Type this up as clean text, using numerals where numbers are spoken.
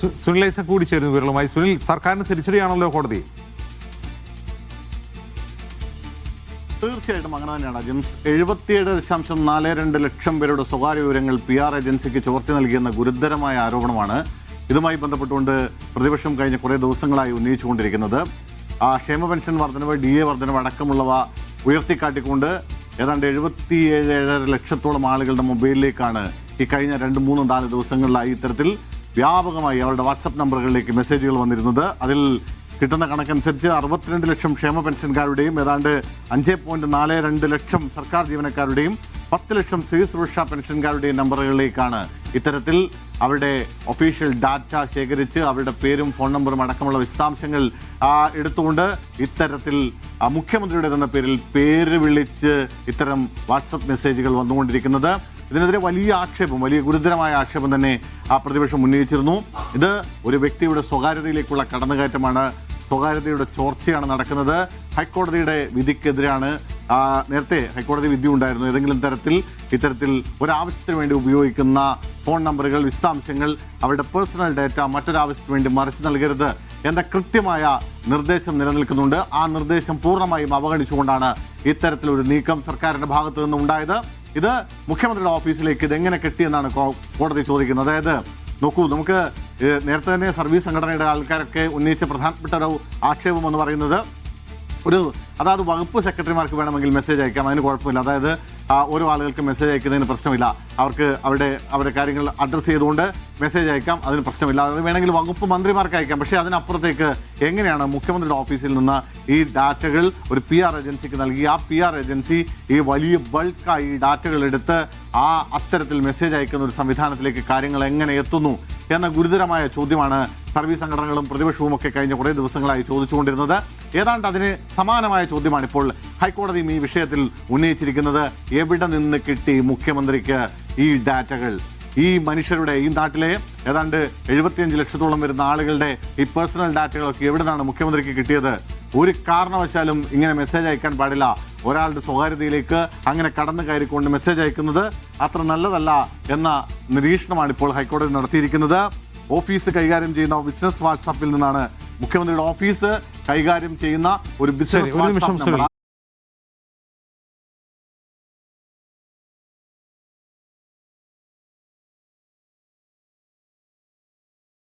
സുനിൽ ഐസക് കൂടി ചേരുന്നു വിവരങ്ങളുമായി. സുനിൽ, സർക്കാരിന് തിരിച്ചടിയാണല്ലോ കോടതി. തീർച്ചയായിട്ടും അങ്ങനെ തന്നെയാണ് ജെയിംസ്. 77.42 ലക്ഷം പേരുടെ സ്വകാര്യ വിവരങ്ങൾ PR ഏജൻസിക്ക് ചോർത്തി നൽകിയെന്ന ഗുരുതരമായ ആരോപണമാണ് ഇതുമായി ബന്ധപ്പെട്ടുകൊണ്ട് പ്രതിപക്ഷം കഴിഞ്ഞ കുറേ ദിവസങ്ങളായി ഉന്നയിച്ചുകൊണ്ടിരിക്കുന്നത്. ക്ഷേമ പെൻഷൻ വർധനവ്, DA വർധനവ് അടക്കമുള്ളവ ഉയർത്തിക്കാട്ടിക്കൊണ്ട് ഏതാണ്ട് 77.5 ലക്ഷത്തോളം ആളുകളുടെ മൊബൈലിലേക്കാണ് ഈ കഴിഞ്ഞ 2-3-4 ദിവസങ്ങളിലായി ഇത്തരത്തിൽ വ്യാപകമായി അവരുടെ വാട്സപ്പ് നമ്പറുകളിലേക്ക് മെസ്സേജുകൾ വന്നിരുന്നത്. അതിൽ കിട്ടുന്ന കണക്കനുസരിച്ച് 62 ലക്ഷം ക്ഷേമ പെൻഷൻകാരുടെയും ഏതാണ്ട് 5.42 ലക്ഷം സർക്കാർ ജീവനക്കാരുടെയും 10 ലക്ഷം സ്ത്രീ സുരക്ഷാ പെൻഷൻകാരുടെയും നമ്പറുകളിലേക്കാണ് ഇത്തരത്തിൽ അവരുടെ ഒഫീഷ്യൽ ഡാറ്റ ശേഖരിച്ച് അവരുടെ പേരും ഫോൺ നമ്പറും അടക്കമുള്ള വിശദാംശങ്ങൾ എടുത്തുകൊണ്ട് ഇത്തരത്തിൽ മുഖ്യമന്ത്രിയുടെ തന്നെ പേര് വിളിച്ച് ഇത്തരം വാട്സപ്പ് മെസ്സേജുകൾ വന്നുകൊണ്ടിരിക്കുന്നത്. ഇതിനെതിരെ വലിയ ഗുരുതരമായ ആക്ഷേപം തന്നെ പ്രതിപക്ഷം ഉന്നയിച്ചിരുന്നു. ഇത് ഒരു വ്യക്തിയുടെ സ്വകാര്യതയിലേക്കുള്ള കടന്നുകയറ്റമാണ്, സ്വകാര്യതയുടെ ചോർച്ചയാണ് നടക്കുന്നത്. ഹൈക്കോടതിയുടെ വിധിക്കെതിരാണ്. നേരത്തെ ഹൈക്കോടതി വിധി ഉണ്ടായിരുന്നു. ഏതെങ്കിലും ഇത്തരത്തിൽ ഒരാവശ്യത്തിന് വേണ്ടി ഉപയോഗിക്കുന്ന ഫോൺ നമ്പറുകൾ, വിശദാംശങ്ങൾ, അവരുടെ പേഴ്സണൽ ഡാറ്റ മറ്റൊരാവശ്യത്തിന് വേണ്ടി മറിച്ച് നൽകരുത് എന്ന കൃത്യമായ നിർദ്ദേശം നിലനിൽക്കുന്നുണ്ട്. ആ നിർദ്ദേശം പൂർണ്ണമായും അവഗണിച്ചുകൊണ്ടാണ് ഇത്തരത്തിലൊരു നീക്കം സർക്കാരിന്റെ ഭാഗത്തു നിന്നുണ്ടായത്. ഇത് മുഖ്യമന്ത്രിയുടെ ഓഫീസിലേക്ക് ഇതെങ്ങനെ കിട്ടിയെന്നാണ് കോടതി ചോദിക്കുന്നത്. അതായത് നോക്കൂ, നമുക്ക് നേരത്തെ തന്നെ സർവീസ് സംഘടനയുടെ ആൾക്കാരൊക്കെ ഉന്നയിച്ച പ്രധാനപ്പെട്ട ഒരു ആക്ഷേപം എന്ന് പറയുന്നത് അതായത് വകുപ്പ് സെക്രട്ടറിമാർക്ക് വേണമെങ്കിൽ മെസ്സേജ് അയക്കാം, അതിന് കുഴപ്പമില്ല. അതായത് ഓരോ ആളുകൾക്ക് മെസ്സേജ് അയക്കുന്നതിന് പ്രശ്നമില്ല. അവർക്ക് അവരുടെ കാര്യങ്ങൾ അഡ്രസ്സ് ചെയ്തുകൊണ്ട് മെസ്സേജ് അയക്കാം, അതിന് പ്രശ്നമില്ല. അത് വേണമെങ്കിൽ വകുപ്പ് മന്ത്രിമാർക്ക് അയക്കാം. പക്ഷേ അതിനപ്പുറത്തേക്ക് എങ്ങനെയാണ് മുഖ്യമന്ത്രിയുടെ ഓഫീസിൽ നിന്ന് ഈ ഡാറ്റകൾ ഒരു PR ഏജൻസിക്ക് നൽകി ആ PR ഏജൻസി ഈ വലിയ ബൾക്കായി ഡാറ്റകൾ എടുത്ത് അത്തരത്തിൽ മെസ്സേജ് അയക്കുന്ന ഒരു സംവിധാനത്തിലേക്ക് കാര്യങ്ങൾ എങ്ങനെ എത്തുന്നു എന്ന ഗുരുതരമായ ചോദ്യമാണ് സർവീസ് സംഘടനകളും പ്രതിപക്ഷവും ഒക്കെ കഴിഞ്ഞ കുറേ ദിവസങ്ങളായി ചോദിച്ചുകൊണ്ടിരുന്നത്. ഏതാണ്ട് അതിന് സമാനമായ ചോദ്യമാണ് ഇപ്പോൾ ഹൈക്കോടതിയും ഈ വിഷയത്തിൽ ഉന്നയിച്ചിരിക്കുന്നത്. എവിടെ നിന്ന് കിട്ടി മുഖ്യമന്ത്രിക്ക് ഈ ഡാറ്റകൾ? ഈ മനുഷ്യരുടെ, ഈ നാട്ടിലെ ഏതാണ്ട് 75 ലക്ഷത്തോളം വരുന്ന ആളുകളുടെ ഈ പേഴ്സണൽ ഡാറ്റകളൊക്കെ എവിടെ നിന്നാണ് മുഖ്യമന്ത്രിക്ക് കിട്ടിയത്? ഒരു കാരണവശാലും ഇങ്ങനെ മെസ്സേജ് അയക്കാൻ പാടില്ല. ഒരാളുടെ സ്വകാര്യതയിലേക്ക് അങ്ങനെ കടന്നു കയറിക്കൊണ്ട് മെസ്സേജ് അയക്കുന്നത് അത്ര നല്ലതല്ല എന്ന നിരീക്ഷണമാണ് ഇപ്പോൾ ഹൈക്കോടതി നടത്തിയിരിക്കുന്നത്. ഓഫീസ് കൈകാര്യം ചെയ്യുന്ന ബിസിനസ് വാട്സാപ്പിൽ നിന്നാണ് മുഖ്യമന്ത്രിയുടെ ഓഫീസ് കൈകാര്യം ചെയ്യുന്ന ഒരു ബിസിനസ് വാട്സാപ്പ് നമ്പർ